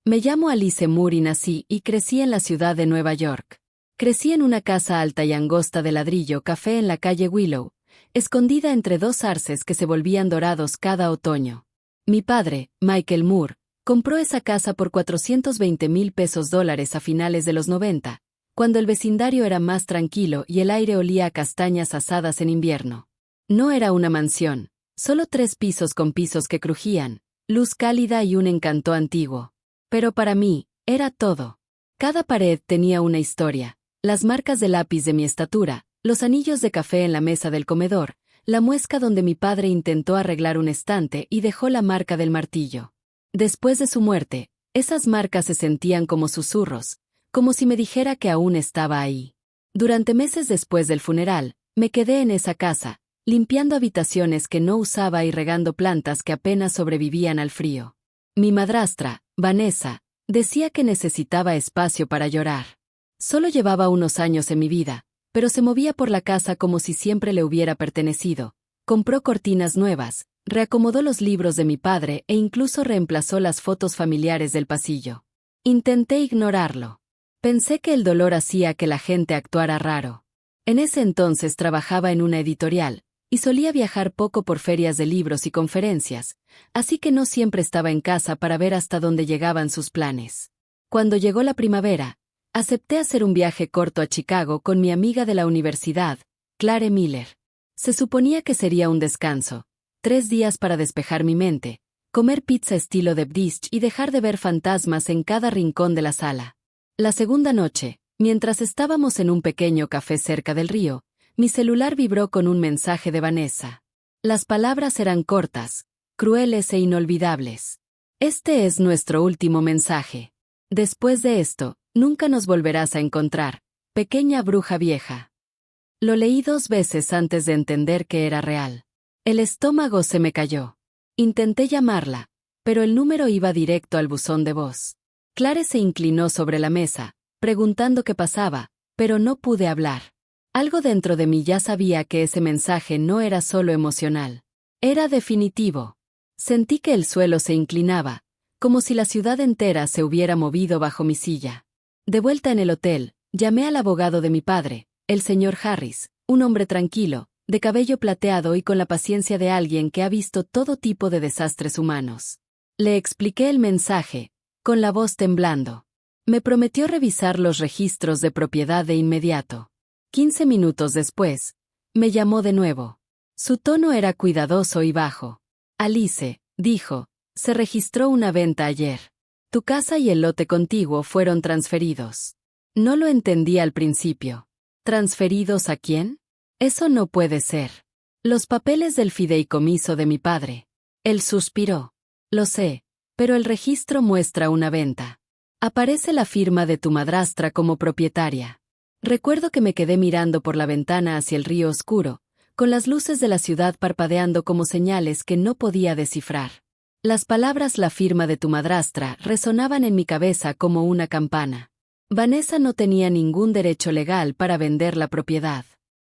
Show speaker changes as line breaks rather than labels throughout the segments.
Me llamo Alice Moore y nací y crecí en la ciudad de Nueva York. Crecí en una casa alta y angosta de ladrillo café en la calle Willow, escondida entre dos arces que se volvían dorados cada otoño. Mi padre, Michael Moore, compró esa casa por $420,000 a finales de los 90, cuando el vecindario era más tranquilo y el aire olía a castañas asadas en invierno. No era una mansión, solo 3 pisos con pisos que crujían, luz cálida y un encanto antiguo. Pero para mí, era todo. Cada pared tenía una historia, las marcas de lápiz de mi estatura, los anillos de café en la mesa del comedor, la muesca donde mi padre intentó arreglar un estante y dejó la marca del martillo. Después de su muerte, esas marcas se sentían como susurros, como si me dijera que aún estaba ahí. Durante meses después del funeral, me quedé en esa casa, limpiando habitaciones que no usaba y regando plantas que apenas sobrevivían al frío. Mi madrastra, Vanessa, decía que necesitaba espacio para llorar. Solo llevaba unos años en mi vida, pero se movía por la casa como si siempre le hubiera pertenecido. Compró cortinas nuevas, reacomodó los libros de mi padre e incluso reemplazó las fotos familiares del pasillo. Intenté ignorarlo. Pensé que el dolor hacía que la gente actuara raro. En ese entonces trabajaba en una editorial, y solía viajar poco por ferias de libros y conferencias, así que no siempre estaba en casa para ver hasta dónde llegaban sus planes. Cuando llegó la primavera, acepté hacer un viaje corto a Chicago con mi amiga de la universidad, Clare Miller. Se suponía que sería un descanso, 3 días para despejar mi mente, comer pizza estilo Deep Dish y dejar de ver fantasmas en cada rincón de la sala. La segunda noche, mientras estábamos en un pequeño café cerca del río, mi celular vibró con un mensaje de Vanessa. Las palabras eran cortas, crueles e inolvidables. Este es nuestro último mensaje. Después de esto, nunca nos volverás a encontrar, pequeña bruja vieja. Lo leí 2 veces antes de entender que era real. El estómago se me cayó. Intenté llamarla, pero el número iba directo al buzón de voz. Clare se inclinó sobre la mesa, preguntando qué pasaba, pero no pude hablar. Algo dentro de mí ya sabía que ese mensaje no era solo emocional. Era definitivo. Sentí que el suelo se inclinaba, como si la ciudad entera se hubiera movido bajo mi silla. De vuelta en el hotel, llamé al abogado de mi padre, el señor Harris, un hombre tranquilo, de cabello plateado y con la paciencia de alguien que ha visto todo tipo de desastres humanos. Le expliqué el mensaje, con la voz temblando. Me prometió revisar los registros de propiedad de inmediato. 15 minutos después, me llamó de nuevo. Su tono era cuidadoso y bajo. Alice, dijo, se registró una venta ayer. Tu casa y el lote contiguo fueron transferidos. No lo entendí al principio. ¿Transferidos a quién? Eso no puede ser. Los papeles del fideicomiso de mi padre. Él suspiró. Lo sé, pero el registro muestra una venta. Aparece la firma de tu madrastra como propietaria. Recuerdo que me quedé mirando por la ventana hacia el río oscuro, con las luces de la ciudad parpadeando como señales que no podía descifrar. Las palabras "la firma de tu madrastra" resonaban en mi cabeza como una campana. Vanessa no tenía ningún derecho legal para vender la propiedad.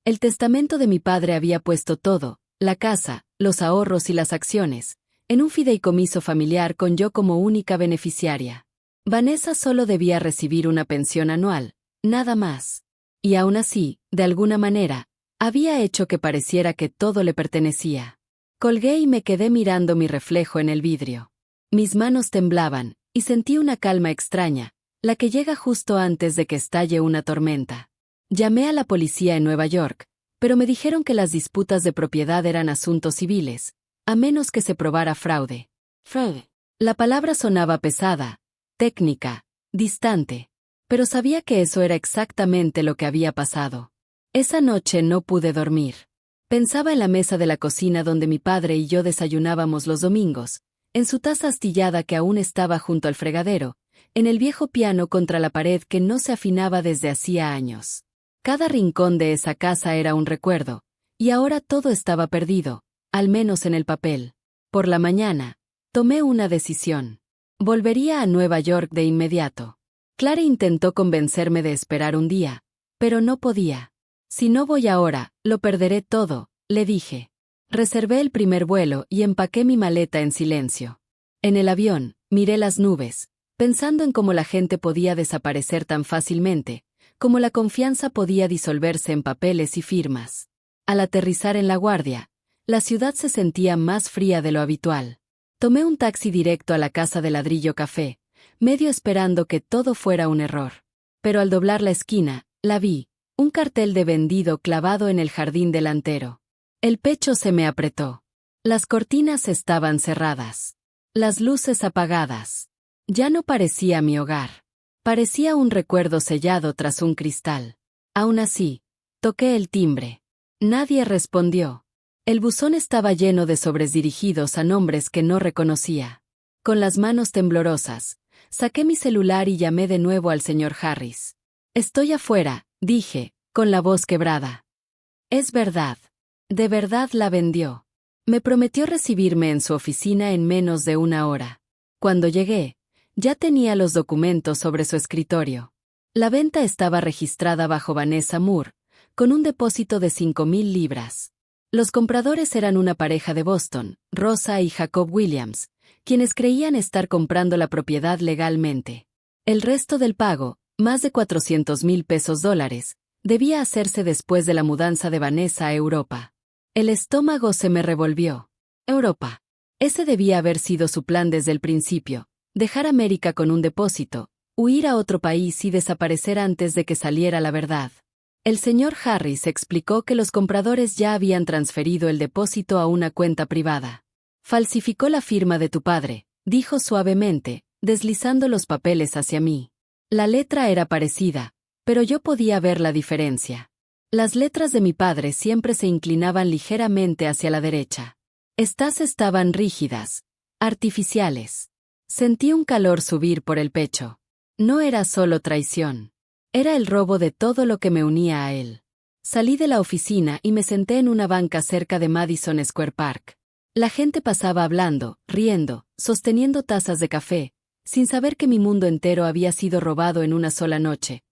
El testamento de mi padre había puesto todo, la casa, los ahorros y las acciones, en un fideicomiso familiar con yo como única beneficiaria. Vanessa solo debía recibir una pensión anual, nada más. Y aún así, de alguna manera, había hecho que pareciera que todo le pertenecía. Colgué y me quedé mirando mi reflejo en el vidrio. Mis manos temblaban, y sentí una calma extraña, la que llega justo antes de que estalle una tormenta. Llamé a la policía en Nueva York, pero me dijeron que las disputas de propiedad eran asuntos civiles, a menos que se probara fraude. Fraude. La palabra sonaba pesada, técnica, distante. Pero sabía que eso era exactamente lo que había pasado. Esa noche no pude dormir. Pensaba en la mesa de la cocina donde mi padre y yo desayunábamos los domingos, en su taza astillada que aún estaba junto al fregadero, en el viejo piano contra la pared que no se afinaba desde hacía años. Cada rincón de esa casa era un recuerdo, y ahora todo estaba perdido, al menos en el papel. Por la mañana, tomé una decisión. Volvería a Nueva York de inmediato. Clare intentó convencerme de esperar un día, pero no podía. Si no voy ahora, lo perderé todo, le dije. Reservé el primer vuelo y empaqué mi maleta en silencio. En el avión, miré las nubes, pensando en cómo la gente podía desaparecer tan fácilmente, cómo la confianza podía disolverse en papeles y firmas. Al aterrizar en La Guardia, la ciudad se sentía más fría de lo habitual. Tomé un taxi directo a la casa de ladrillo café, medio esperando que todo fuera un error. Pero al doblar la esquina, la vi, un cartel de vendido clavado en el jardín delantero. El pecho se me apretó. Las cortinas estaban cerradas. Las luces apagadas. Ya no parecía mi hogar. Parecía un recuerdo sellado tras un cristal. Aún así, toqué el timbre. Nadie respondió. El buzón estaba lleno de sobres dirigidos a nombres que no reconocía. Con las manos temblorosas, saqué mi celular y llamé de nuevo al señor Harris. «Estoy afuera», dije, con la voz quebrada. «Es verdad. De verdad la vendió». Me prometió recibirme en su oficina en menos de una hora. Cuando llegué, ya tenía los documentos sobre su escritorio. La venta estaba registrada bajo Vanessa Moore, con un depósito de 5,000 libras. Los compradores eran una pareja de Boston, Rosa y Jacob Williams, quienes creían estar comprando la propiedad legalmente. El resto del pago, más de 400,000 pesos dólares, debía hacerse después de la mudanza de Vanessa a Europa. El estómago se me revolvió. Europa. Ese debía haber sido su plan desde el principio, dejar América con un depósito, huir a otro país y desaparecer antes de que saliera la verdad. El señor Harris explicó que los compradores ya habían transferido el depósito a una cuenta privada. «Falsificó la firma de tu padre», dijo suavemente, deslizando los papeles hacia mí. La letra era parecida, pero yo podía ver la diferencia. Las letras de mi padre siempre se inclinaban ligeramente hacia la derecha. Estas estaban rígidas, artificiales. Sentí un calor subir por el pecho. No era solo traición. Era el robo de todo lo que me unía a él. Salí de la oficina y me senté en una banca cerca de Madison Square Park. La gente pasaba hablando, riendo, sosteniendo tazas de café, sin saber que mi mundo entero había sido robado en una sola noche.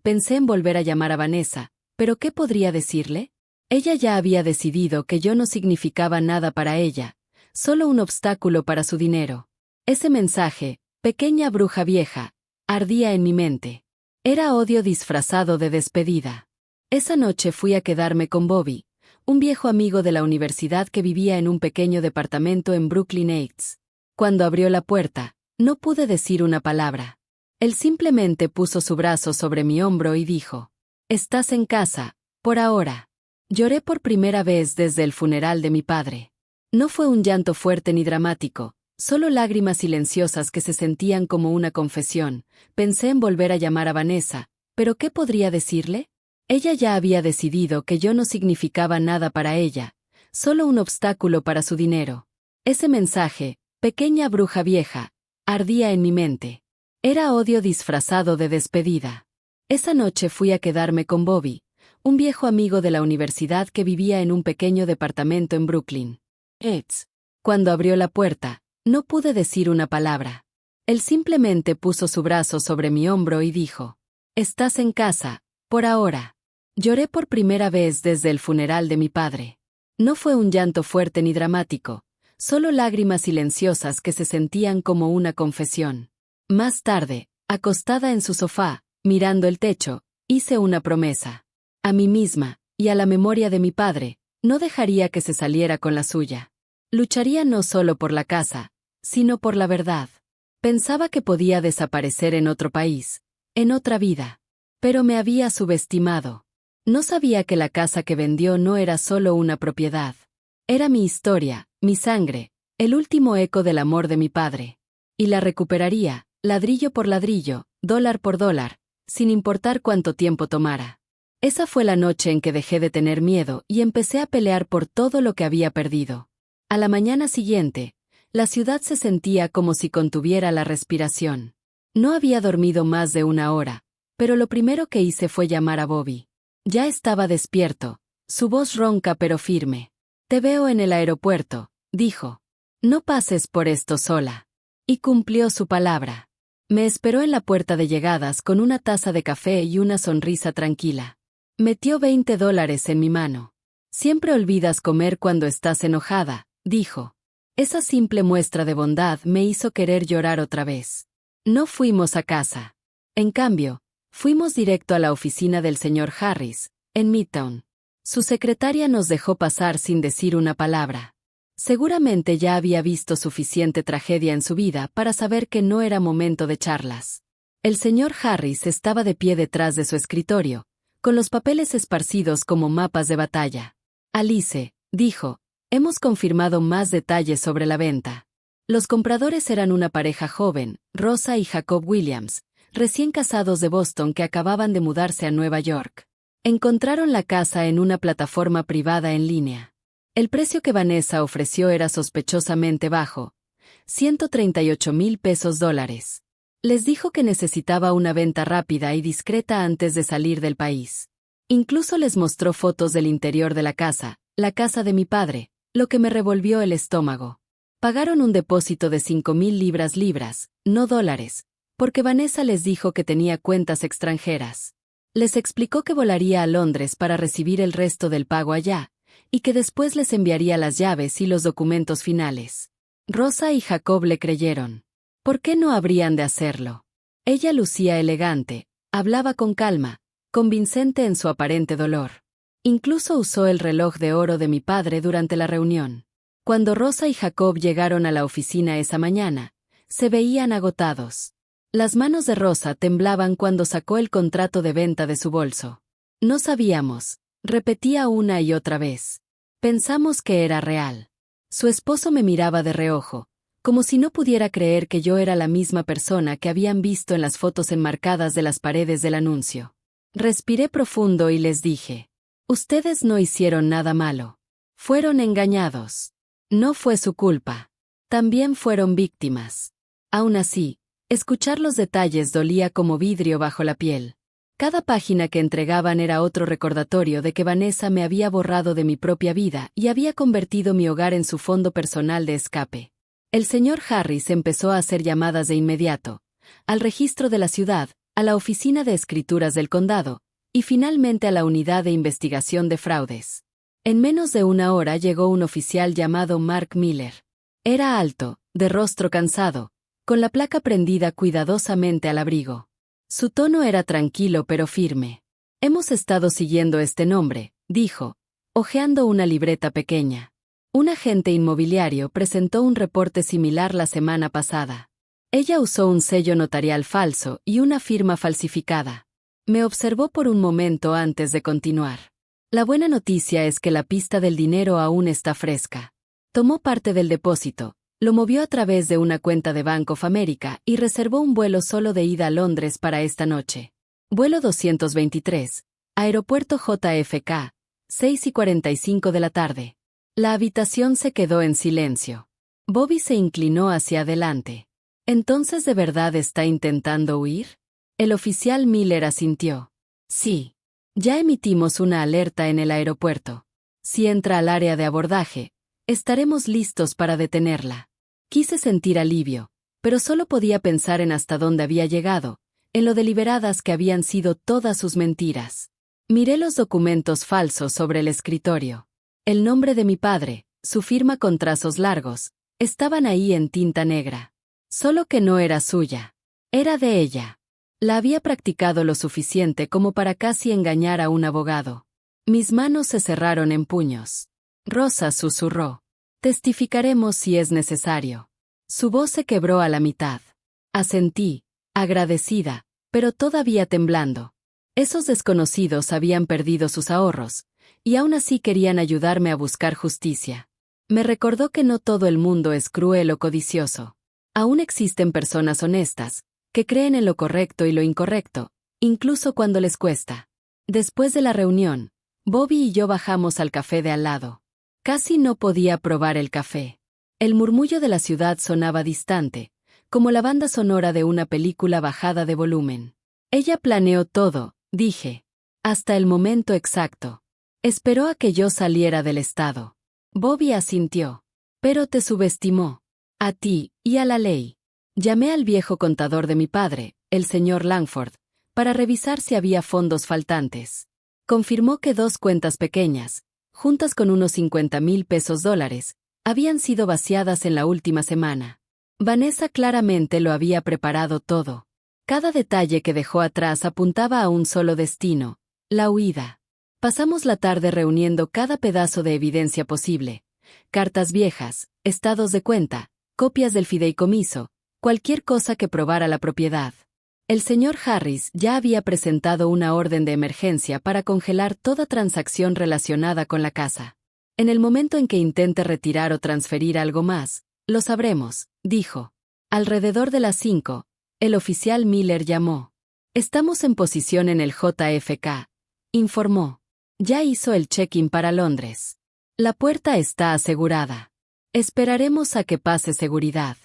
Pensé en volver a llamar a Vanessa, pero ¿qué podría decirle? Ella ya había decidido que yo no significaba nada para ella, solo un obstáculo para su dinero. Ese mensaje, pequeña bruja vieja, ardía en mi mente. Era odio disfrazado de despedida. Esa noche fui a quedarme con Bobby, un viejo amigo de la universidad que vivía en un pequeño departamento en Brooklyn Heights. Cuando abrió la puerta, no pude decir una palabra. Él simplemente puso su brazo sobre mi hombro y dijo: «Estás en casa, por ahora». Lloré por primera vez desde el funeral de mi padre. No fue un llanto fuerte ni dramático, solo lágrimas silenciosas que se sentían como una confesión. Pensé en volver a llamar a Vanessa, pero ¿qué podría decirle? Ella ya había decidido que yo no significaba nada para ella, solo un obstáculo para su dinero. Ese mensaje, pequeña bruja vieja, ardía en mi mente. Era odio disfrazado de despedida. Esa noche fui a quedarme con Bobby, un viejo amigo de la universidad que vivía en un pequeño departamento en Brooklyn Heights. Cuando abrió la puerta, no pude decir una palabra. Él simplemente puso su brazo sobre mi hombro y dijo: «Estás en casa, por ahora». Lloré por primera vez desde el funeral de mi padre. No fue un llanto fuerte ni dramático, solo lágrimas silenciosas que se sentían como una confesión. Más tarde, acostada en su sofá, mirando el techo, hice una promesa. A mí misma, y a la memoria de mi padre, no dejaría que se saliera con la suya. Lucharía no solo por la casa, sino por la verdad. Pensaba que podía desaparecer en otro país, en otra vida. Pero me había subestimado. No sabía que la casa que vendió no era solo una propiedad. Era mi historia, mi sangre, el último eco del amor de mi padre. Y la recuperaría, ladrillo por ladrillo, dólar por dólar, sin importar cuánto tiempo tomara. Esa fue la noche en que dejé de tener miedo y empecé a pelear por todo lo que había perdido. A la mañana siguiente, la ciudad se sentía como si contuviera la respiración. No había dormido más de una hora, pero lo primero que hice fue llamar a Bobby. Ya estaba despierto, su voz ronca pero firme. «Te veo en el aeropuerto», dijo. «No pases por esto sola». Y cumplió su palabra. Me esperó en la puerta de llegadas con una taza de café y una sonrisa tranquila. Metió $20 en mi mano. «Siempre olvidas comer cuando estás enojada», dijo. Esa simple muestra de bondad me hizo querer llorar otra vez. No fuimos a casa. En cambio, fuimos directo a la oficina del señor Harris, en Midtown. Su secretaria nos dejó pasar sin decir una palabra. Seguramente ya había visto suficiente tragedia en su vida para saber que no era momento de charlas. El señor Harris estaba de pie detrás de su escritorio, con los papeles esparcidos como mapas de batalla. Alice, dijo, hemos confirmado más detalles sobre la venta. Los compradores eran una pareja joven, Rosa y Jacob Williams, recién casados de Boston que acababan de mudarse a Nueva York. Encontraron la casa en una plataforma privada en línea. El precio que Vanessa ofreció era sospechosamente bajo, $138,000. Les dijo que necesitaba una venta rápida y discreta antes de salir del país. Incluso les mostró fotos del interior de la casa de mi padre, lo que me revolvió el estómago. Pagaron un depósito de 5,000 libras, no dólares, porque Vanessa les dijo que tenía cuentas extranjeras. Les explicó que volaría a Londres para recibir el resto del pago allá, y que después les enviaría las llaves y los documentos finales. Rosa y Jacob le creyeron. ¿Por qué no habrían de hacerlo? Ella lucía elegante, hablaba con calma, convincente en su aparente dolor. Incluso usó el reloj de oro de mi padre durante la reunión. Cuando Rosa y Jacob llegaron a la oficina esa mañana, se veían agotados. Las manos de Rosa temblaban cuando sacó el contrato de venta de su bolso. No sabíamos, repetía una y otra vez. Pensamos que era real. Su esposo me miraba de reojo, como si no pudiera creer que yo era la misma persona que habían visto en las fotos enmarcadas de las paredes del anuncio. Respiré profundo y les dije, ustedes no hicieron nada malo. Fueron engañados. No fue su culpa. También fueron víctimas. Aún así, escuchar los detalles dolía como vidrio bajo la piel. Cada página que entregaban era otro recordatorio de que Vanessa me había borrado de mi propia vida y había convertido mi hogar en su fondo personal de escape. El señor Harris empezó a hacer llamadas de inmediato, al registro de la ciudad, a la oficina de escrituras del condado, y finalmente a la unidad de investigación de fraudes. En menos de una hora llegó un oficial llamado Mark Miller. Era alto, de rostro cansado, con la placa prendida cuidadosamente al abrigo. Su tono era tranquilo pero firme. Hemos estado siguiendo este nombre, dijo, hojeando una libreta pequeña. Un agente inmobiliario presentó un reporte similar la semana pasada. Ella usó un sello notarial falso y una firma falsificada. Me observó por un momento antes de continuar. La buena noticia es que la pista del dinero aún está fresca. Tomó parte del depósito, lo movió a través de una cuenta de Bank of America y reservó un vuelo solo de ida a Londres para esta noche. Vuelo 223, Aeropuerto JFK, 6:45 de la tarde. La habitación se quedó en silencio. Bobby se inclinó hacia adelante. ¿Entonces de verdad está intentando huir? El oficial Miller asintió. Sí. Ya emitimos una alerta en el aeropuerto. Si entra al área de abordaje, estaremos listos para detenerla. Quise sentir alivio, pero solo podía pensar en hasta dónde había llegado, en lo deliberadas que habían sido todas sus mentiras. Miré los documentos falsos sobre el escritorio. El nombre de mi padre, su firma con trazos largos, estaban ahí en tinta negra. Solo que no era suya. Era de ella. La había practicado lo suficiente como para casi engañar a un abogado. Mis manos se cerraron en puños. Rosa susurró. Testificaremos si es necesario. Su voz se quebró a la mitad. Asentí, agradecida, pero todavía temblando. Esos desconocidos habían perdido sus ahorros, y aún así querían ayudarme a buscar justicia. Me recordó que no todo el mundo es cruel o codicioso. Aún existen personas honestas, que creen en lo correcto y lo incorrecto, incluso cuando les cuesta. Después de la reunión, Bobby y yo bajamos al café de al lado. Casi no podía probar el café. El murmullo de la ciudad sonaba distante, como la banda sonora de una película bajada de volumen. Ella planeó todo, dije, hasta el momento exacto. Esperó a que yo saliera del estado. Bobby asintió. Pero te subestimó. A ti y a la ley. Llamé al viejo contador de mi padre, el señor Langford, para revisar si había fondos faltantes. Confirmó que 2 cuentas pequeñas, juntas con unos $50,000, habían sido vaciadas en la última semana. Vanessa claramente lo había preparado todo. Cada detalle que dejó atrás apuntaba a un solo destino: la huida. Pasamos la tarde reuniendo cada pedazo de evidencia posible: cartas viejas, estados de cuenta, copias del fideicomiso, cualquier cosa que probara la propiedad. El señor Harris ya había presentado una orden de emergencia para congelar toda transacción relacionada con la casa. En el momento en que intente retirar o transferir algo más, lo sabremos, dijo. Alrededor de las 5, el oficial Miller llamó. Estamos en posición en el JFK, informó. Ya hizo el check-in para Londres. La puerta está asegurada. Esperaremos a que pase seguridad.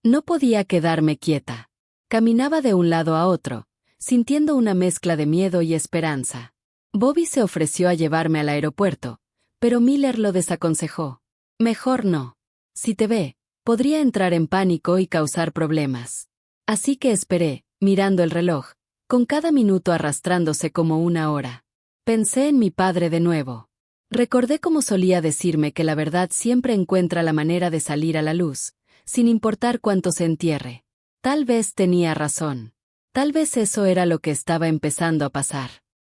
No podía quedarme quieta. Caminaba de un lado a otro, sintiendo una mezcla de miedo y esperanza. Bobby se ofreció a llevarme al aeropuerto, pero Miller lo desaconsejó. Mejor no. Si te ve, podría entrar en pánico y causar problemas. Así que esperé, mirando el reloj, con cada minuto arrastrándose como una hora. Pensé en mi padre de nuevo. Recordé cómo solía decirme que la verdad siempre encuentra la manera de salir a la luz, sin importar cuánto se entierre. Tal vez tenía razón. Tal vez eso era lo que estaba empezando a pasar.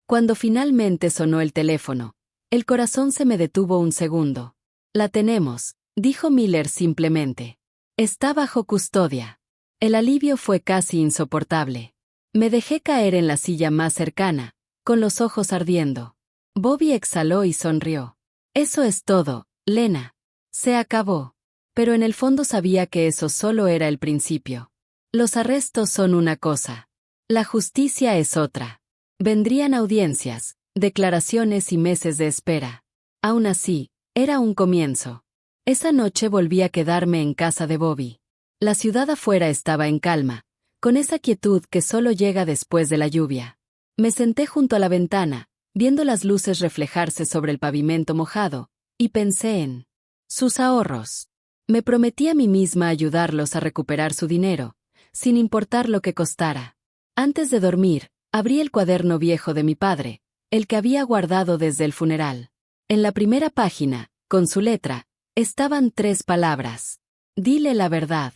Cuando finalmente sonó el teléfono, el corazón se me detuvo un segundo. La tenemos, dijo Miller simplemente. Está bajo custodia. El alivio fue casi insoportable. Me dejé caer en la silla más cercana, con los ojos ardiendo. Bobby exhaló y sonrió. Eso es todo, Lena. Se acabó. Pero en el fondo sabía que eso solo era el principio. Los arrestos son una cosa. La justicia es otra. Vendrían audiencias, declaraciones y meses de espera. Aún así, era un comienzo. Esa noche volví a quedarme en casa de Bobby. La ciudad afuera estaba en calma, con esa quietud que solo llega después de la lluvia. Me senté junto a la ventana, viendo las luces reflejarse sobre el pavimento mojado, y pensé en sus ahorros. Me prometí a mí misma ayudarlos a recuperar su dinero, sin importar lo que costara. Antes de dormir, abrí el cuaderno viejo de mi padre, el que había guardado desde el funeral. En la primera página, con su letra, estaban 3 palabras. Dile la verdad.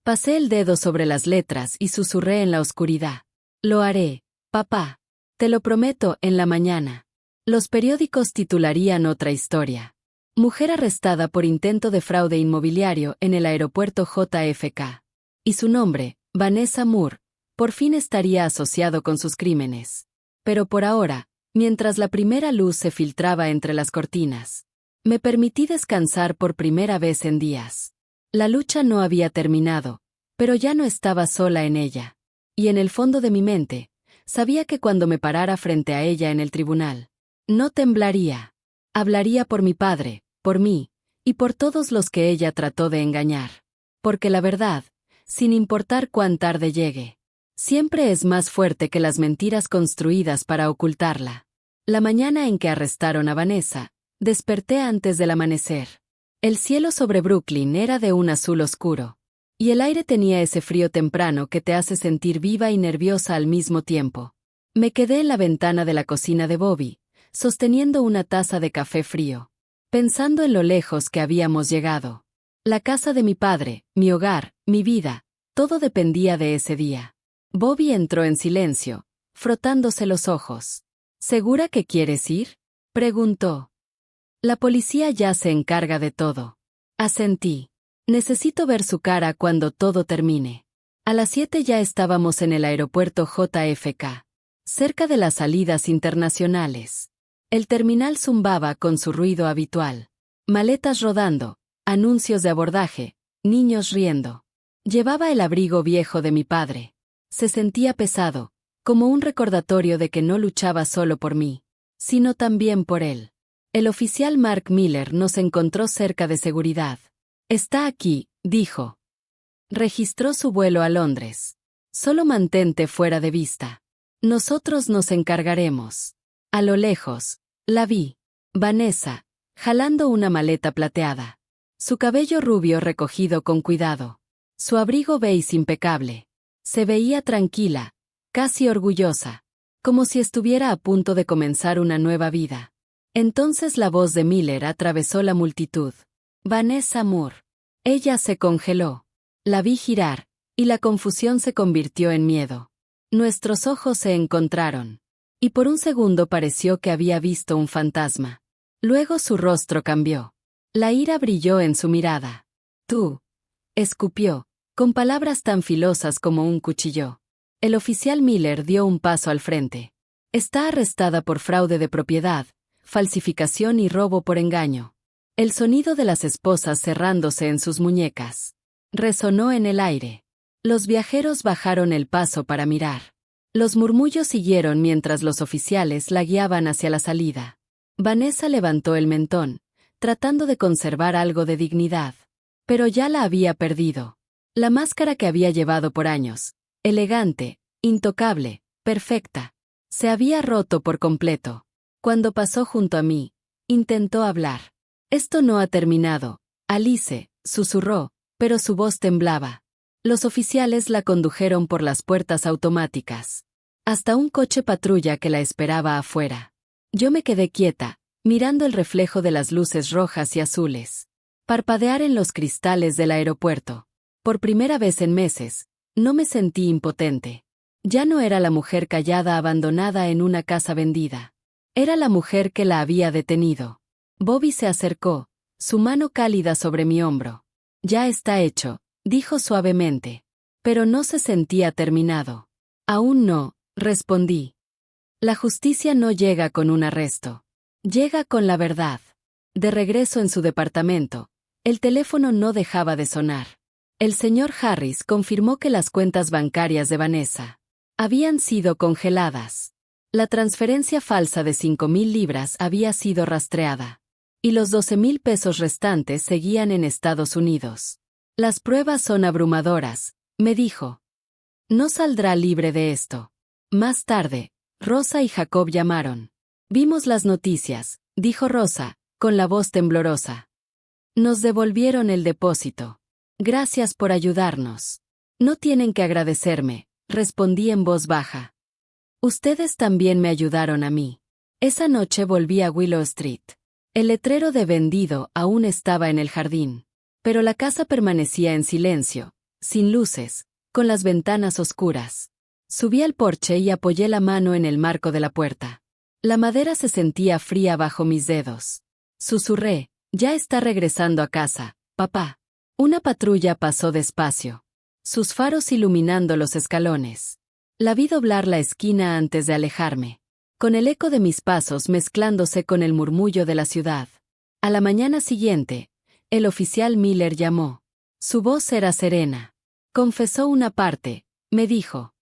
Pasé el dedo sobre las letras y susurré en la oscuridad. Lo haré, papá. Te lo prometo, en la mañana. Los periódicos titularían otra historia. Mujer arrestada por intento de fraude inmobiliario en el aeropuerto JFK. Y su nombre, Vanessa Moore, por fin estaría asociado con sus crímenes. Pero por ahora, mientras la primera luz se filtraba entre las cortinas, me permití descansar por primera vez en días. La lucha no había terminado, pero ya no estaba sola en ella. Y en el fondo de mi mente, sabía que cuando me parara frente a ella en el tribunal, no temblaría. Hablaría por mi padre, por mí, y por todos los que ella trató de engañar. Porque la verdad, sin importar cuán tarde llegue, siempre es más fuerte que las mentiras construidas para ocultarla. La mañana en que arrestaron a Vanessa, desperté antes del amanecer. El cielo sobre Brooklyn era de un azul oscuro, y el aire tenía ese frío temprano que te hace sentir viva y nerviosa al mismo tiempo. Me quedé en la ventana de la cocina de Bobby, sosteniendo una taza de café frío, pensando en lo lejos que habíamos llegado. La casa de mi padre, mi hogar, mi vida, todo dependía de ese día. Bobby entró en silencio, frotándose los ojos. ¿Segura que quieres ir?, preguntó. La policía ya se encarga de todo. Asentí. Necesito ver su cara cuando todo termine. A las 7 ya estábamos en el aeropuerto JFK, cerca de las salidas internacionales. El terminal zumbaba con su ruido habitual. Maletas rodando, anuncios de abordaje, niños riendo. Llevaba el abrigo viejo de mi padre. Se sentía pesado, como un recordatorio de que no luchaba solo por mí, sino también por él. El oficial Mark Miller nos encontró cerca de seguridad. Está aquí, dijo. Registró su vuelo a Londres. Solo mantente fuera de vista. Nosotros nos encargaremos. A lo lejos, la vi. Vanessa, jalando una maleta plateada. Su cabello rubio recogido con cuidado. Su abrigo beige impecable. Se veía tranquila, casi orgullosa, como si estuviera a punto de comenzar una nueva vida. Entonces la voz de Miller atravesó la multitud. Vanessa Moore. Ella se congeló. La vi girar, y la confusión se convirtió en miedo. Nuestros ojos se encontraron. Y por un segundo pareció que había visto un fantasma. Luego su rostro cambió. La ira brilló en su mirada. Tú, escupió, con palabras tan filosas como un cuchillo. El oficial Miller dio un paso al frente. Está arrestada por fraude de propiedad, falsificación y robo por engaño. El sonido de las esposas cerrándose en sus muñecas resonó en el aire. Los viajeros bajaron el paso para mirar. Los murmullos siguieron mientras los oficiales la guiaban hacia la salida. Vanessa levantó el mentón, tratando de conservar algo de dignidad. Pero ya la había perdido. La máscara que había llevado por años, elegante, intocable, perfecta, se había roto por completo. Cuando pasó junto a mí, intentó hablar. Esto no ha terminado, Alice, susurró, pero su voz temblaba. Los oficiales la condujeron por las puertas automáticas, hasta un coche patrulla que la esperaba afuera. Yo me quedé quieta, mirando el reflejo de las luces rojas y azules parpadear en los cristales del aeropuerto. Por primera vez en meses, no me sentí impotente. Ya no era la mujer callada abandonada en una casa vendida. Era la mujer que la había detenido. Bobby se acercó, su mano cálida sobre mi hombro. Ya está hecho, dijo suavemente. Pero no se sentía terminado. Aún no, respondí. La justicia no llega con un arresto. Llega con la verdad. De regreso en su departamento, el teléfono no dejaba de sonar. El señor Harris confirmó que las cuentas bancarias de Vanessa habían sido congeladas. La transferencia falsa de 5,000 libras había sido rastreada. Y los 12,000 pesos restantes seguían en Estados Unidos. Las pruebas son abrumadoras, me dijo. No saldrá libre de esto. Más tarde, Rosa y Jacob llamaron. Vimos las noticias, dijo Rosa, con la voz temblorosa. Nos devolvieron el depósito. Gracias por ayudarnos. No tienen que agradecerme, respondí en voz baja. Ustedes también me ayudaron a mí. Esa noche volví a Willow Street. El letrero de vendido aún estaba en el jardín. Pero la casa permanecía en silencio, sin luces, con las ventanas oscuras. Subí al porche y apoyé la mano en el marco de la puerta. La madera se sentía fría bajo mis dedos. Susurré, ya está regresando a casa, papá. Una patrulla pasó despacio, sus faros iluminando los escalones. La vi doblar la esquina antes de alejarme, con el eco de mis pasos mezclándose con el murmullo de la ciudad. A la mañana siguiente, el oficial Miller llamó. Su voz era serena. Confesó una parte, me dijo.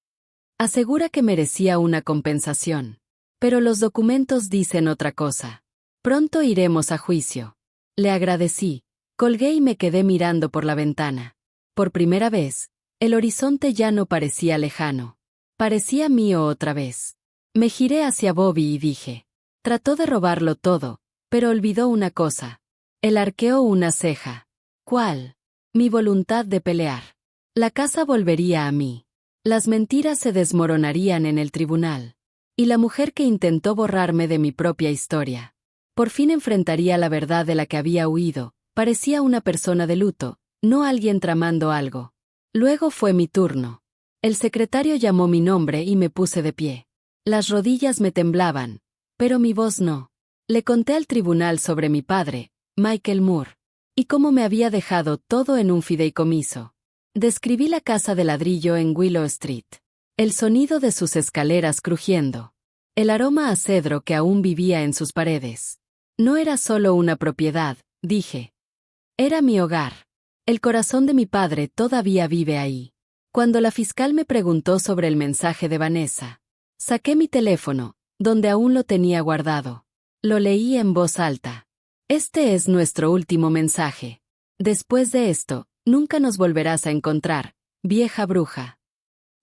Asegura que merecía una compensación. Pero los documentos dicen otra cosa. Pronto iremos a juicio. Le agradecí. Colgué y me quedé mirando por la ventana. Por primera vez, el horizonte ya no parecía lejano. Parecía mío otra vez. Me giré hacia Bobby y dije. Trató de robarlo todo, pero olvidó una cosa. Él arqueó una ceja. ¿Cuál? Mi voluntad de pelear. La casa volvería a mí. Las mentiras se desmoronarían en el tribunal. Y la mujer que intentó borrarme de mi propia historia. Por fin enfrentaría la verdad de la que había huido. Parecía una persona de luto, no alguien tramando algo. Luego fue mi turno. El secretario llamó mi nombre y me puse de pie. Las rodillas me temblaban, pero mi voz no. Le conté al tribunal sobre mi padre, Michael Moore, y cómo me había dejado todo en un fideicomiso. Describí la casa de ladrillo en Willow Street. El sonido de sus escaleras crujiendo. El aroma a cedro que aún vivía en sus paredes. No era solo una propiedad, dije. Era mi hogar. El corazón de mi padre todavía vive ahí. Cuando la fiscal me preguntó sobre el mensaje de Vanessa, saqué mi teléfono, donde aún lo tenía guardado. Lo leí en voz alta. Este es nuestro último mensaje. Después de esto, nunca nos volverás a encontrar, vieja bruja.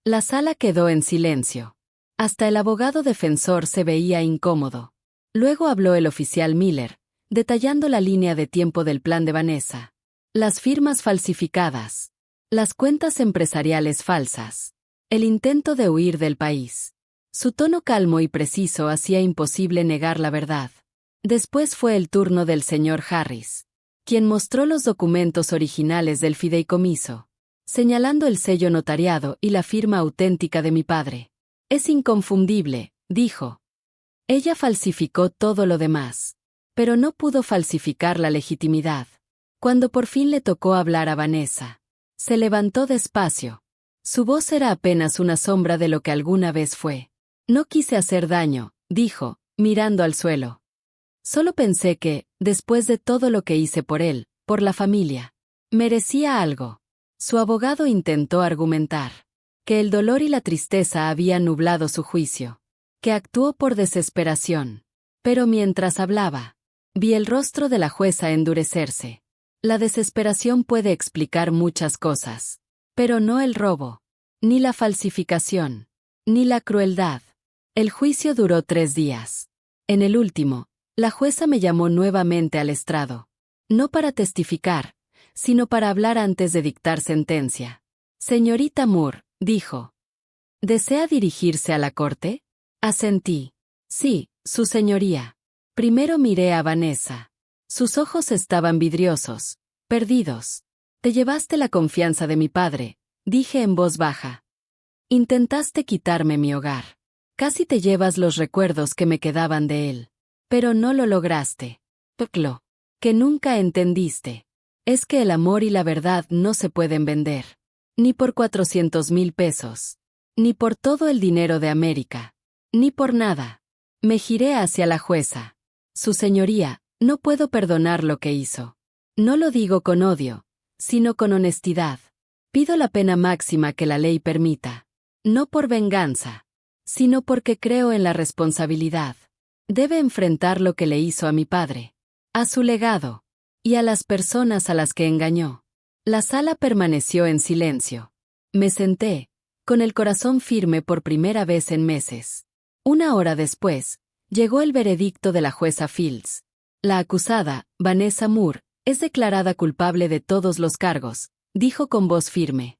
La sala quedó en silencio. Hasta el abogado defensor se veía incómodo. Luego habló el oficial Miller, detallando la línea de tiempo del plan de Vanessa. Las firmas falsificadas. Las cuentas empresariales falsas. El intento de huir del país. Su tono calmo y preciso hacía imposible negar la verdad. Después fue el turno del señor Harris, quien mostró los documentos originales del fideicomiso. señalando el sello notariado y la firma auténtica de mi padre. Es inconfundible, dijo. Ella falsificó todo lo demás, pero no pudo falsificar la legitimidad. Cuando por fin le tocó hablar a Vanessa, se levantó despacio. Su voz era apenas una sombra de lo que alguna vez fue. No quise hacer daño, dijo, mirando al suelo. Solo pensé que, después de todo lo que hice por él, por la familia, merecía algo. Su abogado intentó argumentar que el dolor y la tristeza habían nublado su juicio, que actuó por desesperación. Pero mientras hablaba, vi el rostro de la jueza endurecerse. La desesperación puede explicar muchas cosas, pero no el robo, ni la falsificación, ni la crueldad. El juicio duró 3 días. En el último, la jueza me llamó nuevamente al estrado. No para testificar, sino para hablar antes de dictar sentencia. Señorita Moore, dijo. ¿Desea dirigirse a la corte? Asentí. Sí, su señoría. Primero miré a Vanessa. Sus ojos estaban vidriosos, perdidos. Te llevaste la confianza de mi padre, dije en voz baja. Intentaste quitarme mi hogar. Casi te llevas los recuerdos que me quedaban de él. Pero no lo lograste. Lo que nunca entendiste es que el amor y la verdad no se pueden vender. Ni por 400,000 pesos. Ni por todo el dinero de América. Ni por nada. Me giré hacia la jueza. Su señoría, no puedo perdonar lo que hizo. No lo digo con odio, sino con honestidad. Pido la pena máxima que la ley permita. No por venganza, sino porque creo en la responsabilidad. Debe enfrentar lo que le hizo a mi padre, a su legado, y a las personas a las que engañó. La sala permaneció en silencio. Me senté, con el corazón firme por primera vez en meses. 1 hora después, llegó el veredicto de la jueza Fields. La acusada, Vanessa Moore, es declarada culpable de todos los cargos, dijo con voz firme.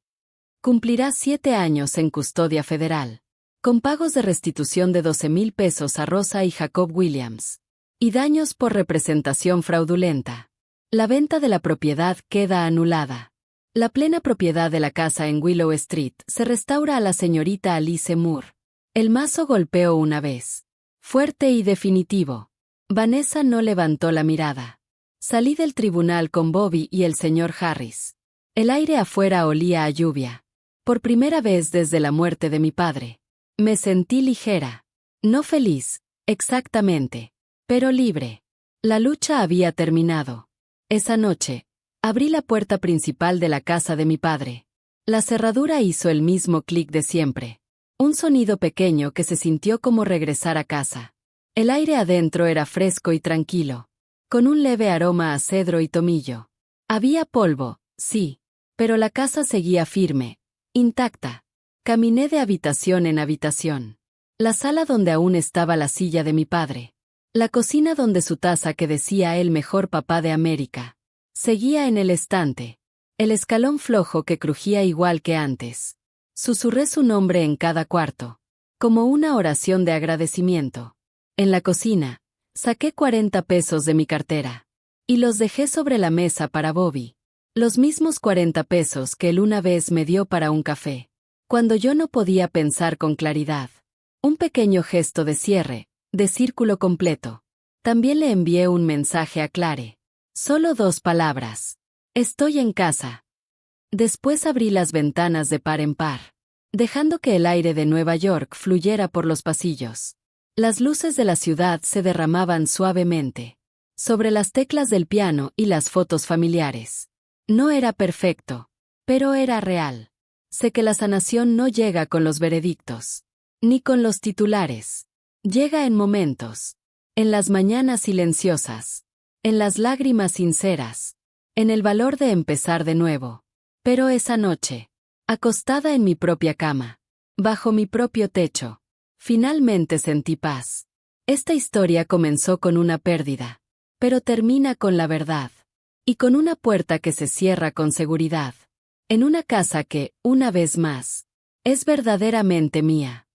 Cumplirá 7 años en custodia federal, con pagos de restitución de 12,000 pesos a Rosa y Jacob Williams, y daños por representación fraudulenta. La venta de la propiedad queda anulada. La plena propiedad de la casa en Willow Street se restaura a la señorita Alice Moore. El mazo golpeó una vez. Fuerte y definitivo. Vanessa no levantó la mirada. Salí del tribunal con Bobby y el señor Harris. El aire afuera olía a lluvia. Por primera vez desde la muerte de mi padre. Me sentí ligera. No feliz, exactamente, pero libre. La lucha había terminado. Esa noche, abrí la puerta principal de la casa de mi padre. La cerradura hizo el mismo clic de siempre. Un sonido pequeño que se sintió como regresar a casa. El aire adentro era fresco y tranquilo, con un leve aroma a cedro y tomillo. Había polvo, sí, pero la casa seguía firme, intacta. Caminé de habitación en habitación. La sala donde aún estaba la silla de mi padre. La cocina donde su taza que decía el mejor papá de América. Seguía en el estante. El escalón flojo que crujía igual que antes. Susurré su nombre en cada cuarto, como una oración de agradecimiento. En la cocina, saqué 40 pesos de mi cartera. Y los dejé sobre la mesa para Bobby. Los mismos 40 pesos que él una vez me dio para un café. Cuando yo no podía pensar con claridad. Un pequeño gesto de cierre, de círculo completo. También le envié un mensaje a Clare. Solo 2 palabras. Estoy en casa. Después abrí las ventanas de par en par, dejando que el aire de Nueva York fluyera por los pasillos. Las luces de la ciudad se derramaban suavemente sobre las teclas del piano y las fotos familiares. No era perfecto, pero era real. Sé que la sanación no llega con los veredictos, ni con los titulares. Llega en momentos, en las mañanas silenciosas, en las lágrimas sinceras, en el valor de empezar de nuevo. Pero esa noche, acostada en mi propia cama, bajo mi propio techo, finalmente sentí paz. Esta historia comenzó con una pérdida, pero termina con la verdad, y con una puerta que se cierra con seguridad, en una casa que, una vez más, es verdaderamente mía.